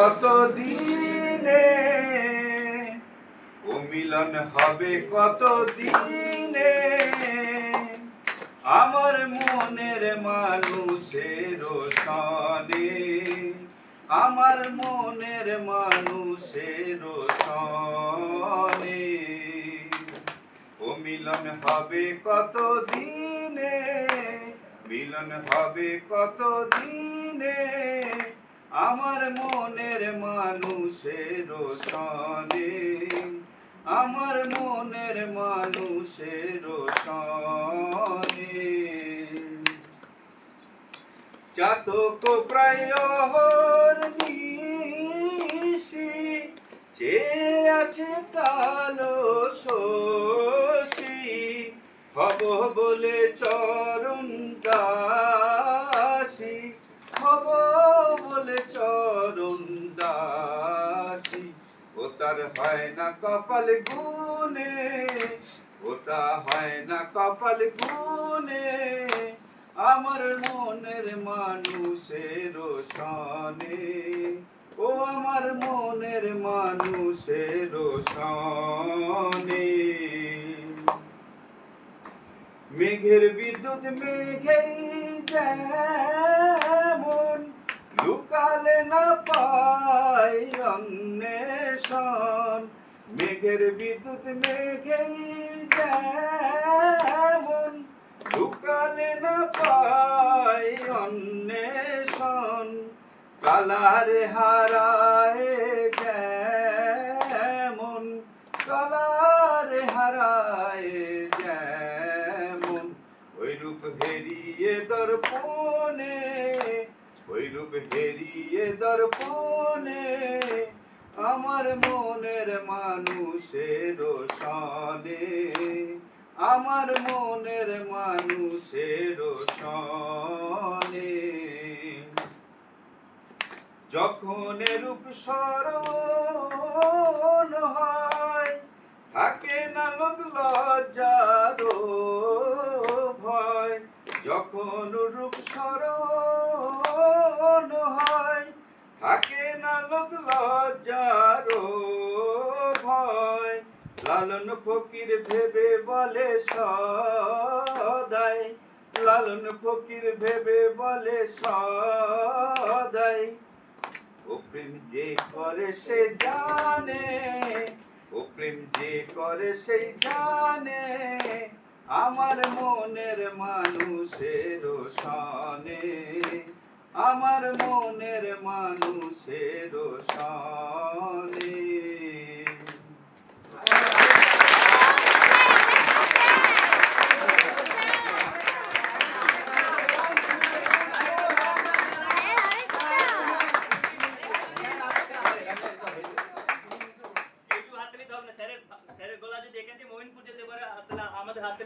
কত দিনে ও মিলন হবে কত দিনে আমার মনের মানুষের সনে আমার মনের মানুষের সনে ও মিলন হবে কত দিনে মিলন হবে কত দিনে আমার মনের মানুষের সনে আমার মনের মানুষের সনে চাতক প্রায় নিশি চেয়ে আছে কালো শশী হব বলে চরণ দাসী হব বলে চরণ দাসী ও তার হয় না কপাল গুনে ও তা হয় না কপাল গুনে আমার মনের মানুষের সনে ও আমার মনের মানুষের সনে মেঘের বিদ্যুৎ মেঘেই যেমন লুকালে না পাই অন্বেষণ মেঘের বিদ্যুৎ মেঘেই যেমন লুকালে না পাই অন্বেষণ কালারে হারায় যেমন কালারে হারায় যেমন ওই রূপ হেরিয়ে দর্পণে ওই রূপ হেরিয়ে দর্পণে আমার মনের মানুষের সনে আমার মনের মানুষের সনে যখন রূপ স্মরণ হয় থাকে না লোক লজ্জার ভয় যখন রূপ স্মরণ হয় থাকে না লোক লজ্জার ভয় লালন ফকির ভেবে বলে সদাই লালন ফকির ভেবে বলে সদাই ও প্রেম যে করে সে জানে ও প্রেম যে করে সেই জানে আমার মনের মানুষের সনে আমার মনের মানুষের সনে স্যারের গলা যদি এখান থেকে মহিনপুর যেতে পারে আমাদের হাতে